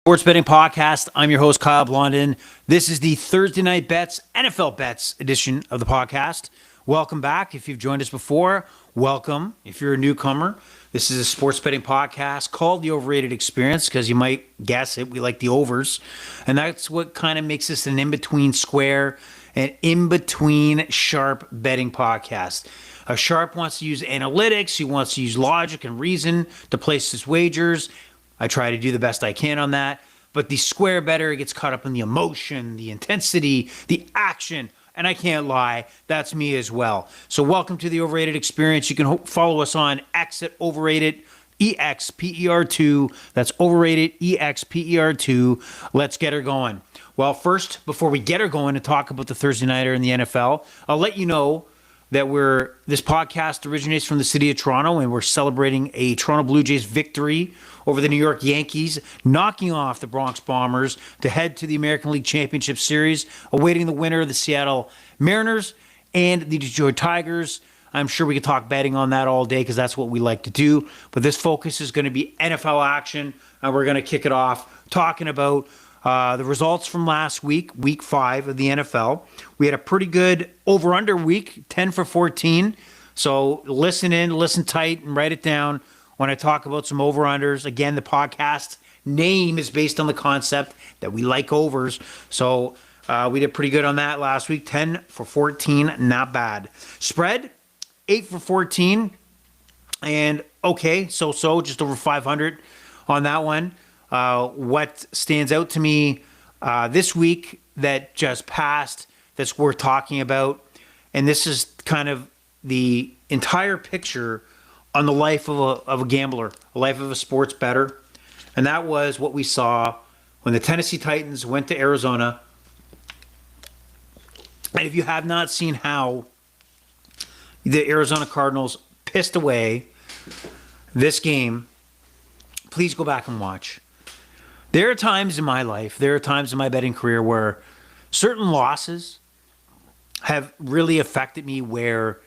Sports Betting Podcast. I'm your host, Kyle Blondin. This is the Thursday Night Bets, NFL Bets edition of the podcast. Welcome back. If you've joined us before, welcome. If you're a newcomer, this is a sports betting podcast called The Overrated Experience because you might guess it. We like the overs. And that's what kind of makes this an in-between square, an in-between sharp betting podcast. A sharp wants to use analytics. He wants to use logic and reason to place his wagers. I try to do the best I can on that. But the square bettor gets caught up in the emotion, the intensity, the action. And I can't lie, that's me as well. So welcome to the Overrated Experience. You can follow us on X at Overrated EXPER2. That's Overrated EXPER2. Let's get her going. Well, first, before we get her going and talk about the Thursday Nighter in the NFL, I'll let you know that this podcast originates from the city of Toronto, and we're celebrating a Toronto Blue Jays victory over the New York Yankees, knocking off the Bronx Bombers to head to the American League Championship Series, awaiting the winner of the Seattle Mariners and the Detroit Tigers. I'm sure we could talk betting on that all day because that's what we like to do. But this focus is going to be NFL action, and we're going to kick it off talking about the results from last week, week 5 of the NFL. We had a pretty good over-under week, 10 for 14. So listen tight, and write it down when I talk about some over-unders. Again, the podcast name is based on the concept that we like overs. So we did pretty good on that last week, 10 for 14, not bad. Spread, 8 for 14, and okay, so just over 500 on that one. What stands out to me this week that just passed that's worth talking about, and this is kind of the entire picture on the life of a gambler, a life of a sports bettor, and that was what we saw when the Tennessee Titans went to Arizona. And if you have not seen how the Arizona Cardinals pissed away this game, please go back and watch. There are times in my life, there are times in my betting career where certain losses have really affected me, where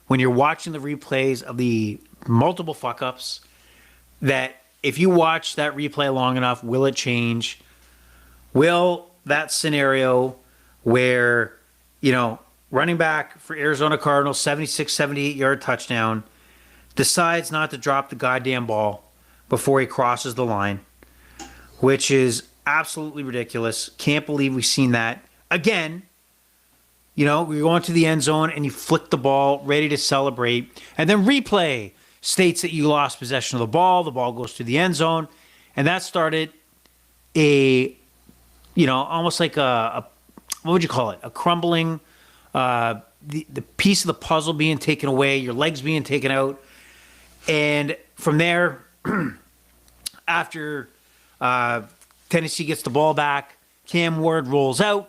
when you're watching the replays of the multiple fuck-ups, that if you watch that replay long enough, will it change? Will that scenario where, running back for Arizona Cardinals, 76, 78-yard touchdown, decides not to drop the goddamn ball before he crosses the line, which is absolutely ridiculous. Can't believe we've seen that. Again, we go into the end zone and you flick the ball, ready to celebrate, and then replay states that you lost possession of the ball goes to the end zone, and that started almost like what would you call it? A crumbling, the piece of the puzzle being taken away, your legs being taken out, and from there, after Tennessee gets the ball back, Cam Ward rolls out,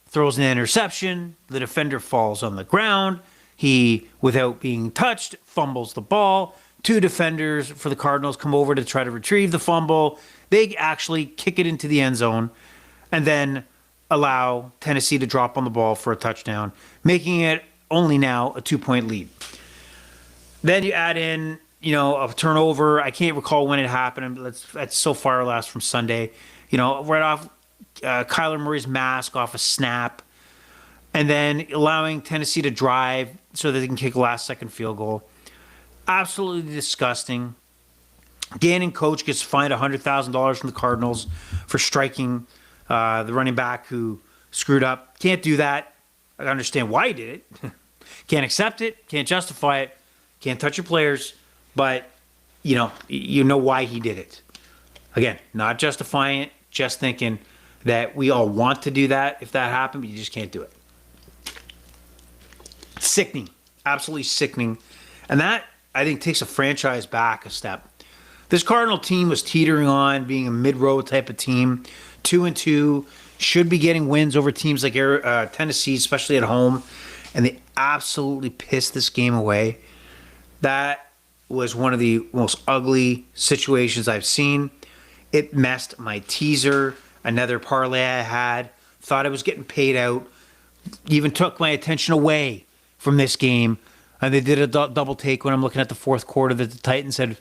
throws an interception. The defender falls on the ground. He, without being touched, fumbles the ball. 2 defenders for the Cardinals come over to try to retrieve the fumble. They actually kick it into the end zone and then allow Tennessee to drop on the ball for a touchdown, making it only now a 2-point lead. Then you add in a turnover. I can't recall when it happened. That's so far last from Sunday. Right off Kyler Murray's mask off a snap, and then allowing Tennessee to drive so that they can kick a last-second field goal. Absolutely disgusting. Gannon coach gets fined $100,000 from the Cardinals for striking the running back who screwed up. Can't do that. I understand why he did it. Can't accept it. Can't justify it. Can't touch your players. But, you know why he did it. Again, not justifying it, just thinking that we all want to do that if that happened, but you just can't do it. Sickening. Absolutely sickening. And that, I think, takes a franchise back a step. This Cardinal team was teetering on being a mid-road type of team. 2-2. Should be getting wins over teams like Tennessee, especially at home. And they absolutely pissed this game away. That was one of the most ugly situations I've seen. It messed my teaser, another parlay I had. Thought I was getting paid out. Even took my attention away from this game. And they did a double take when I'm looking at the fourth quarter that the Titans had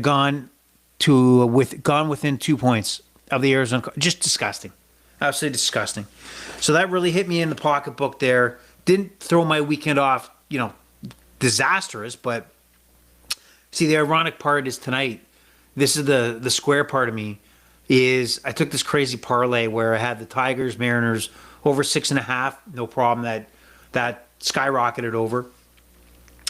gone within 2 points. of the Arizona. Just disgusting. Absolutely disgusting. So that really hit me in the pocketbook there. Didn't throw my weekend off, disastrous, but see, the ironic part is tonight, this is the square part of me, is I took this crazy parlay where I had the Tigers, Mariners over 6.5, no problem, that skyrocketed over.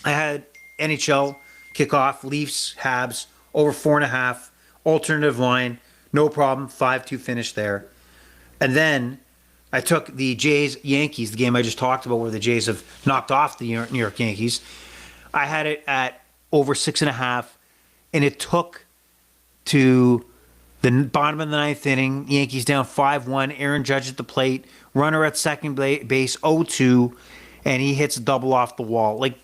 I had NHL kickoff, Leafs, Habs, over 4.5, alternative line, no problem, 5-2 finish there. And then I took the Jays Yankees, the game I just talked about where the Jays have knocked off the New York Yankees. I had it at over 6.5, and it took to the bottom of the ninth inning. Yankees down 5-1. Aaron Judge at the plate, runner at second base, 0-2, and he hits a double off the wall. Like,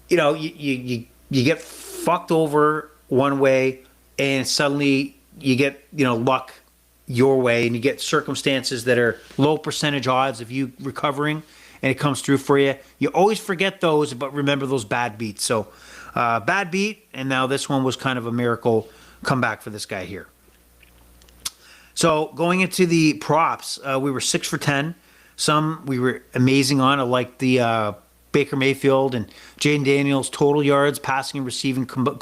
you get fucked over one way, and suddenly you get luck your way, and you get circumstances that are low percentage odds of you recovering, and it comes through for you. You always forget those, but remember those bad beats. So bad beat, and now this one was kind of a miracle comeback for this guy here. So going into the props, we were 6 for 10. Some we were amazing on. I like the Baker Mayfield and Jaden Daniels total yards, passing and receiving plus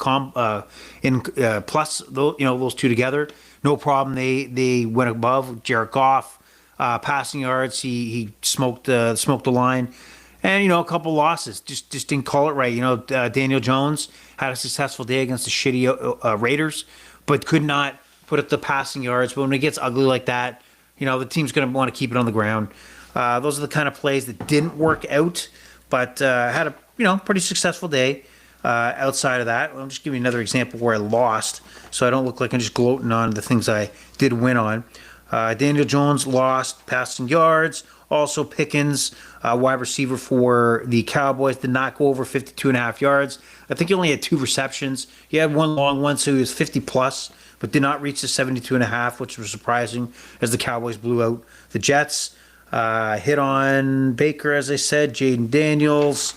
those two together. No problem. They went above. Jared Goff, passing yards. He smoked the line, and a couple losses. Just didn't call it right. Daniel Jones had a successful day against the shitty Raiders, but could not put up the passing yards. But when it gets ugly like that, the team's going to want to keep it on the ground. Those are the kind of plays that didn't work out, but had a pretty successful day. Outside of that, I'll just give you another example where I lost, so I don't look like I'm just gloating on the things I did win on. Daniel Jones lost passing yards. Also, Pickens, wide receiver for the Cowboys, did not go over 52.5 yards. I think he only had 2 receptions. He had one long one, so he was 50 plus, but did not reach the 72.5, which was surprising as the Cowboys blew out the Jets. Hit on Baker, as I said, Jaden Daniels,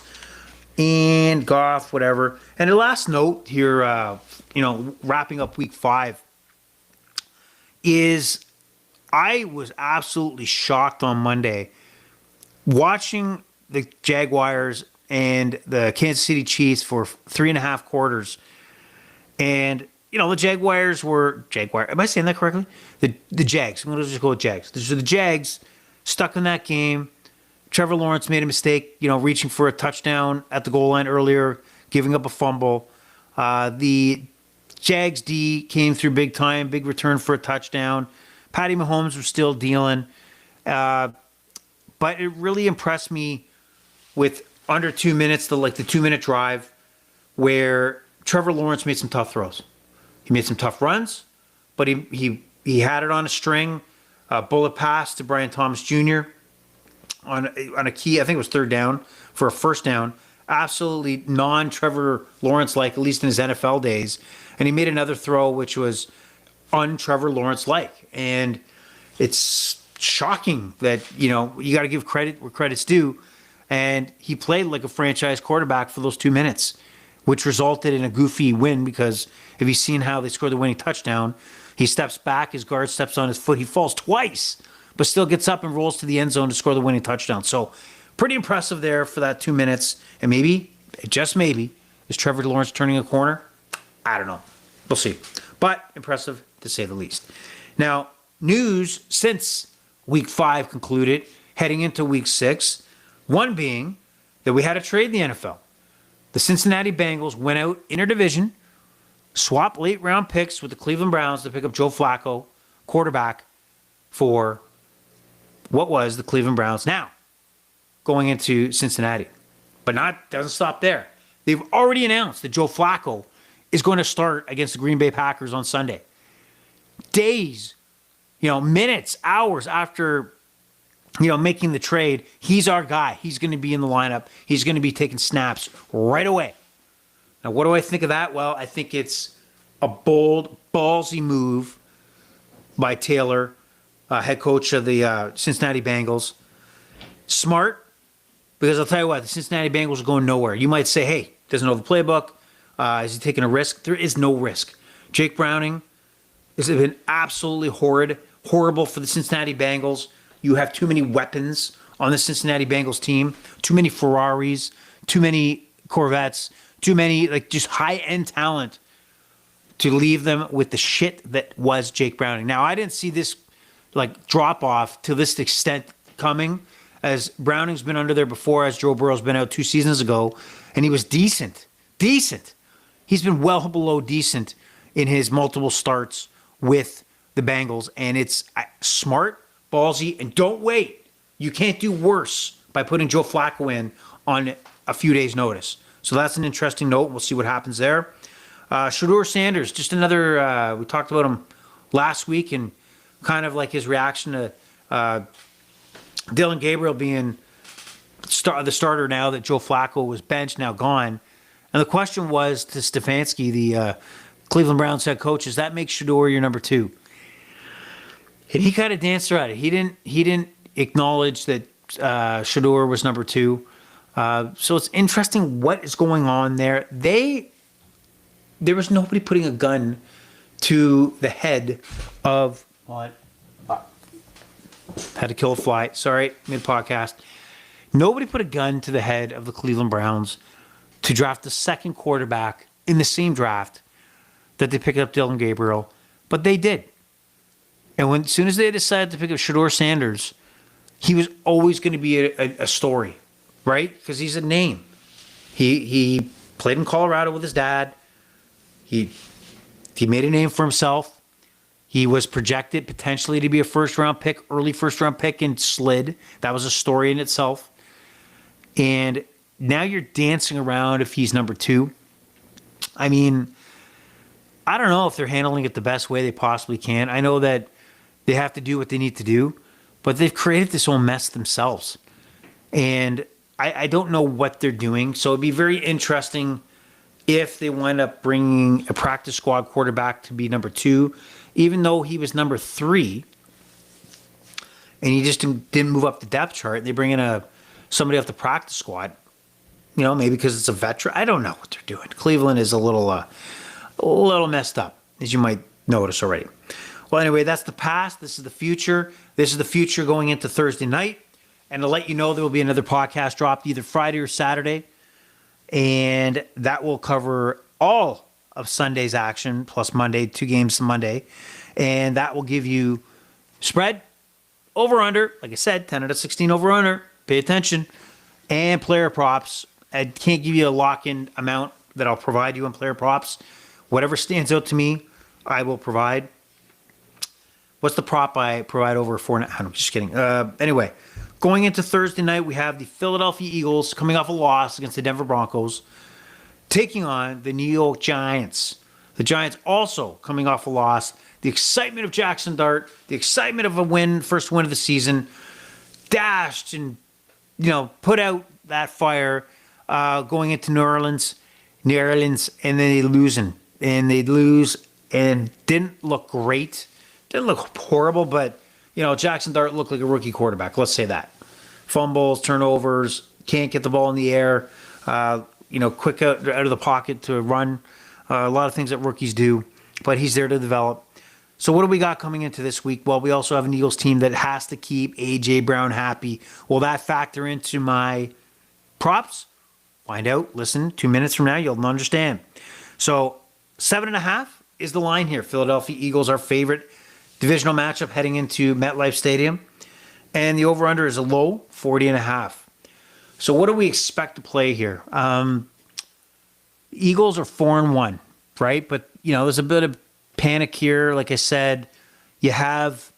and Goff, whatever. And the last note here, wrapping up week 5, is I was absolutely shocked on Monday watching the Jaguars and the Kansas City Chiefs for 3.5 quarters. And, the Jaguars were... Am I saying that correctly? The Jags. I'm going to just go with Jags. So the Jags stuck in that game. Trevor Lawrence made a mistake, reaching for a touchdown at the goal line earlier, giving up a fumble. The Jags D came through big time, big return for a touchdown. Patty Mahomes was still dealing. But it really impressed me with under 2 minutes, the 2-minute drive, where Trevor Lawrence made some tough throws. He made some tough runs, but he had it on a string. Bullet pass to Brian Thomas Jr. on a key, I think it was 3rd down, for a first down. Absolutely non-Trevor Lawrence-like, at least in his NFL days. And he made another throw which was un-Trevor Lawrence-like. And it's shocking that, you got to give credit where credit's due. And he played like a franchise quarterback for those 2 minutes, which resulted in a goofy win, because if you've seen how they scored the winning touchdown, he steps back, his guard steps on his foot, he falls twice, but still gets up and rolls to the end zone to score the winning touchdown. So pretty impressive there for that 2 minutes. And maybe, just maybe, is Trevor Lawrence turning a corner? I don't know. We'll see. But impressive, to say the least. Now, news since week 5 concluded, heading into week 6, one being that we had a trade in the NFL. The Cincinnati Bengals went out interdivision, swapped late-round picks with the Cleveland Browns to pick up Joe Flacco, quarterback, for what was the Cleveland Browns now going into Cincinnati. But doesn't stop there. They've already announced that Joe Flacco is going to start against the Green Bay Packers on Sunday. Days, minutes, hours after, making the trade, he's our guy. He's going to be in the lineup. He's going to be taking snaps right away. Now, what do I think of that? Well, I think it's a bold, ballsy move by Taylor, head coach of the Cincinnati Bengals. Smart, because I'll tell you what, the Cincinnati Bengals are going nowhere. You might say, hey, doesn't know the playbook. Is he taking a risk? There is no risk. Jake Browning has been absolutely horrible for the Cincinnati Bengals. You have too many weapons on the Cincinnati Bengals team, too many Ferraris, too many Corvettes, too many just high-end talent to leave them with the shit that was Jake Browning. Now, I didn't see this drop off to this extent coming, as Browning's been under there before, as Joe Burrow's been out 2 seasons ago, and he was decent. He's been well below decent in his multiple starts with the Bengals, and it's smart, ballsy, and don't wait. You can't do worse by putting Joe Flacco in on a few days' notice. So that's an interesting note. We'll see what happens there. Shedeur Sanders, just another, we talked about him last week and kind of his reaction to Dillon Gabriel being the starter now that Joe Flacco was benched, now gone. And the question was to Stefanski, the Cleveland Browns head coach, does that make Shedeur your number 2? And he kind of danced around it. He didn't acknowledge that Shedeur was number 2. So it's interesting what is going on there. There was nobody putting a gun to the head of what? Had to kill a fly. Sorry, mid-podcast. Nobody put a gun to the head of the Cleveland Browns to draft the second quarterback in the same draft that they picked up Dillon Gabriel, but they did. And as soon as they decided to pick up Shedeur Sanders, he was always going to be a story, right? Because he's a name. He played in Colorado with his dad. He made a name for himself. He was projected potentially to be a early first-round pick, and slid. That was a story in itself. And now you're dancing around if he's number 2. I mean, I don't know if they're handling it the best way they possibly can. I know that they have to do what they need to do, but they've created this whole mess themselves. And I don't know what they're doing. So it'd be very interesting if they wind up bringing a practice squad quarterback to be number 2, even though he was number 3, and he just didn't move up the depth chart. They bring in somebody off the practice squad, maybe because it's a veteran. I don't know what they're doing. Cleveland is a little messed up, as you might notice already. Well, anyway, that's the past. This is the future. This is the future going into Thursday night. And to let you know, there will be another podcast dropped either Friday or Saturday. And that will cover all of Sunday's action, plus Monday, 2 games Monday. And that will give you spread, over-under, like I said, 10 out of 16 over-under. Pay attention. And player props. I can't give you a lock-in amount that I'll provide you on player props. Whatever stands out to me, I will provide. What's the prop I provide over 4.5? I'm just kidding. Anyway, going into Thursday night, we have the Philadelphia Eagles coming off a loss against the Denver Broncos, taking on the New York Giants. The Giants also coming off a loss. The excitement of Jackson Dart, the excitement of a win, first win of the season, dashed and put out that fire going into New Orleans, and then they lose and didn't look great. Didn't look horrible, but Jackson Dart looked like a rookie quarterback. Let's say that. Fumbles, turnovers, can't get the ball in the air. Quick out of the pocket to run. A lot of things that rookies do, but he's there to develop. So what do we got coming into this week? Well, we also have an Eagles team that has to keep A.J. Brown happy. Will that factor into my props? Find out. Listen, 2 minutes from now, you'll understand. So 7.5 is the line here. Philadelphia Eagles, our favorite divisional matchup heading into MetLife Stadium. And the over-under is a low 40.5. So what do we expect to play here? Eagles are 4-1, right? But, there's a bit of panic here. Like I said, you have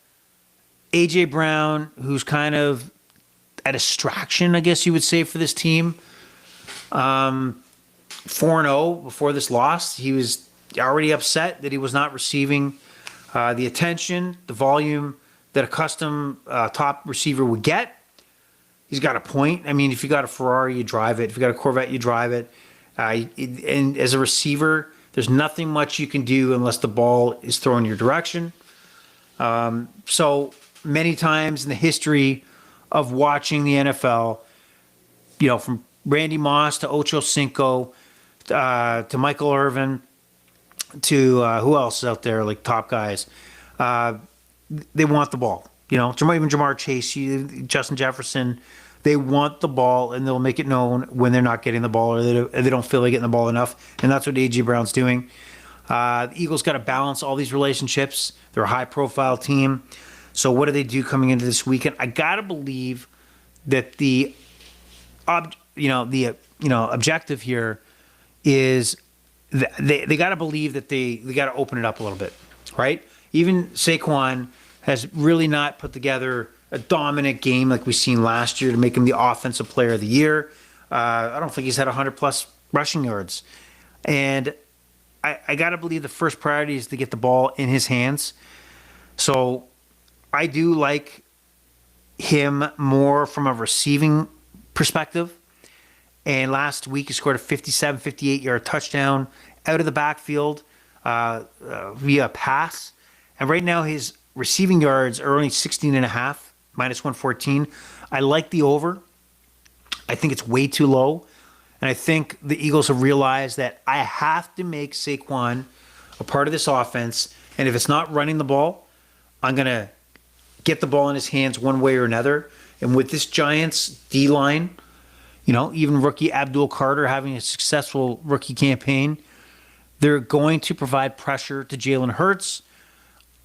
A.J. Brown, who's kind of a distraction, I guess you would say, for this team. 4-0 before this loss. He was already upset that he was not receiving the attention, the volume that a custom top receiver would get. He's got a point. I mean, if you got a Ferrari, you drive it. If you got a Corvette, you drive it. And as a receiver, there's nothing much you can do unless the ball is thrown your direction. So many times in the history of watching the NFL, from Randy Moss to Ocho Cinco to Michael Irvin to who else is out there, like top guys. Uh, they want the ball. Even Jamar Chase, Justin Jefferson, they want the ball, and they'll make it known when they're not getting the ball or they don't feel like getting the ball enough. And that's what A.J. Brown's doing. The Eagles got to balance all these relationships. They're a high-profile team. So what do they do coming into this weekend? I got to believe that the objective here is they got to believe that they got to open it up a little bit, right? Even Saquon has really not put together a dominant game like we've seen last year to make him the offensive player of the year. I don't think he's had 100-plus rushing yards. And I got to believe the first priority is to get the ball in his hands. So I do like him more from a receiving perspective. And last week he scored a 57, 58-yard touchdown out of the backfield via pass. And right now his receiving yards are only 16.5, minus 114. I like the over. I think it's way too low. And I think the Eagles have realized that I have to make Saquon a part of this offense. And if it's not running the ball, I'm going to get the ball in his hands one way or another. And with this Giants D-line, even rookie Abdul Carter having a successful rookie campaign, they're going to provide pressure to Jalen Hurts.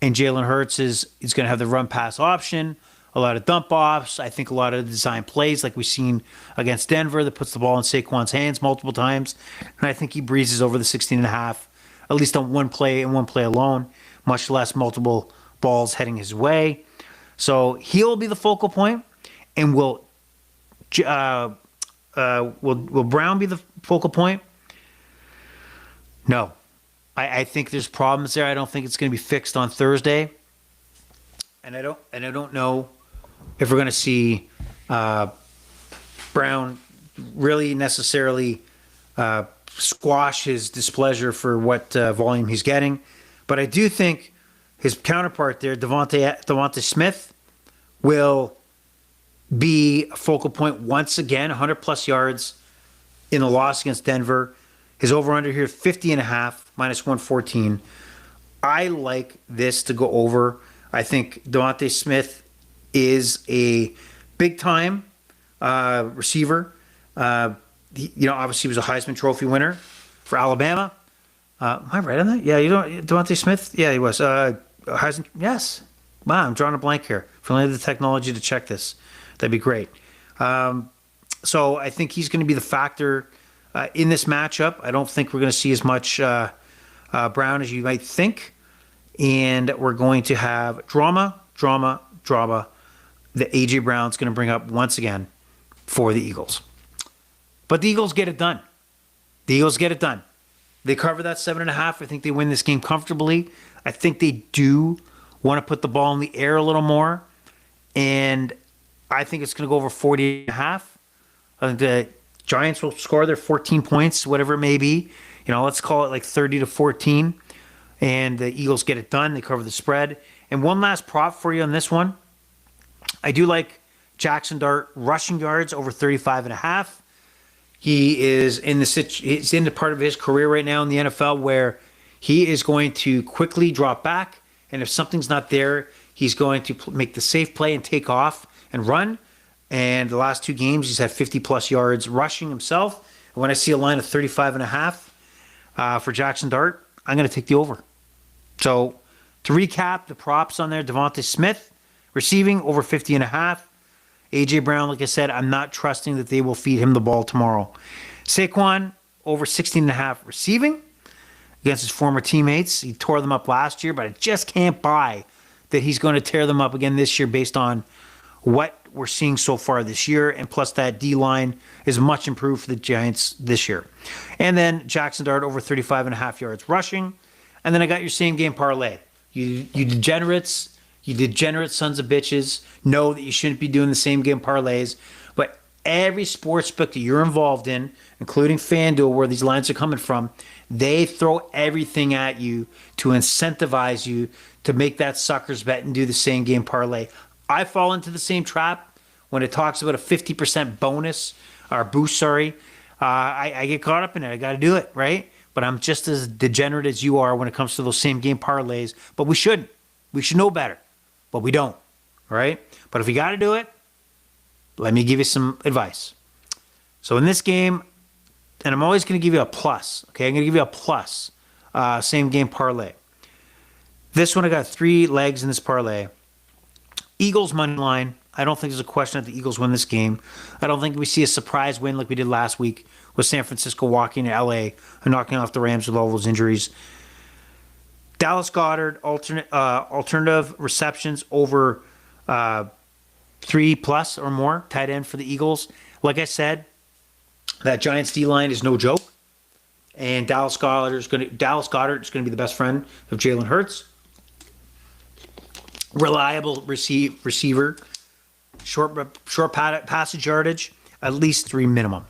And Jalen Hurts is going to have the run-pass option, a lot of dump-offs. I think a lot of design plays like we've seen against Denver that puts the ball in Saquon's hands multiple times. And I think he breezes over the 16.5, at least on one play and one play alone, much less multiple balls heading his way. So he'll be the focal point. And will Brown be the focal point? No. I think there's problems there. I don't think it's going to be fixed on Thursday. And I don't know if we're going to see Brown really necessarily squash his displeasure for what volume he's getting. But I do think his counterpart there, Devontae Smith, will be a focal point once again, 100-plus yards in the loss against Denver. His over-under here, 50.5, minus 114. I like this to go over. I think Devontae Smith is a big-time receiver. Obviously he was a Heisman Trophy winner for Alabama. Am I right on that? Yeah, Devontae Smith? Yeah, he was. Heisman, yes. Wow, I'm drawing a blank here. If I only had the technology to check this, that'd be great. So I think he's going to be the factor in this matchup. I don't think we're going to see as much Brown as you might think. And we're going to have drama that A.J. Brown's going to bring up once again for the Eagles. But the Eagles get it done. They cover that 7.5. I think they win this game comfortably. I think they do want to put the ball in the air a little more. And I think it's going to go over 40.5. I think the Giants will score their 14 points, whatever it may be. Let's call it like 30-14. And the Eagles get it done. They cover the spread. And one last prop for you on this one. I do like Jackson Dart rushing yards over 35.5. He is he's in the part of his career right now in the NFL where he is going to quickly drop back. And if something's not there, he's going to make the safe play and take off and run. And the last two games, he's had 50-plus yards rushing himself. And when I see a line of 35.5 for Jackson Dart, I'm going to take the over. So to recap, the props on there, Devontae Smith receiving over 50.5. A.J. Brown, like I said, I'm not trusting that they will feed him the ball tomorrow. Saquon over 16.5 receiving against his former teammates. He tore them up last year, but I just can't buy that he's going to tear them up again this year based on what we're seeing so far this year. And plus that D-line is much improved for the Giants this year. And then Jackson Dart over 35.5 yards rushing. And then I got your same game parlay. You degenerates, you degenerate sons of bitches know that you shouldn't be doing the same game parlays. But every sports book that you're involved in, including FanDuel, where these lines are coming from, they throw everything at you to incentivize you to make that sucker's bet and do the same game parlay. I fall into the same trap when it talks about a 50% bonus or boost, I get caught up in it. I got to do it, right? but I'm just as degenerate as you are when it comes to those same game parlays. But we shouldn't. We should know better, but we don't. All right? But if you got to do it, let me give you some advice. So in this game, and I'm always going to give you a plus. Okay, I'm going to give you a plus. Same game parlay. This one I got 3 legs in this parlay. Eagles money line. I don't think there's a question that the Eagles win this game. I don't think we see a surprise win like we did last week with San Francisco walking to LA and knocking off the Rams with all those injuries. Dallas Goedert, alternative receptions over 3+ or more, tight end for the Eagles. Like I said, that Giants D-line is no joke. And Dallas Goedert is going to be the best friend of Jalen Hurts. Reliable receiver. Short passage yardage, at least 3 minimum.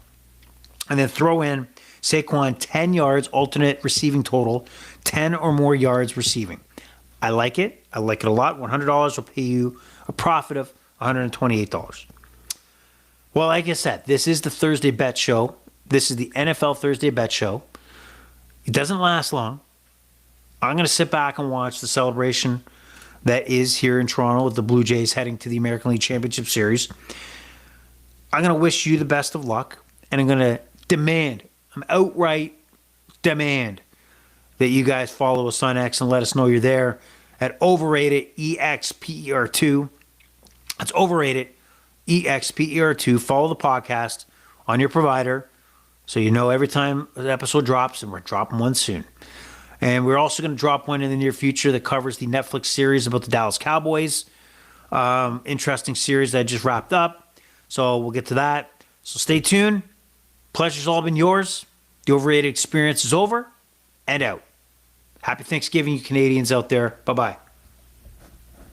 And then throw in Saquon 10 yards, alternate receiving total, 10 or more yards receiving. I like it. I like it a lot. $100 will pay you a profit of $128. Well, like I said, this is the Thursday Bet Show. This is the NFL Thursday Bet Show. It doesn't last long. I'm going to sit back and watch the celebration that is here in Toronto with the Blue Jays heading to the American League Championship Series. I'm going to wish you the best of luck, and I'm going to outright demand that you guys follow us on X and let us know you're there at Overrated EXPER2. That's Overrated EXPER2. Follow the podcast on your provider so you know every time an episode drops, and we're dropping one soon. And we're also going to drop one in the near future that covers the Netflix series about the Dallas Cowboys. Interesting series that just wrapped up. So we'll get to that. So stay tuned. Pleasure's all been yours. The Overrated experience is over and out. Happy Thanksgiving, you Canadians out there. Bye-bye.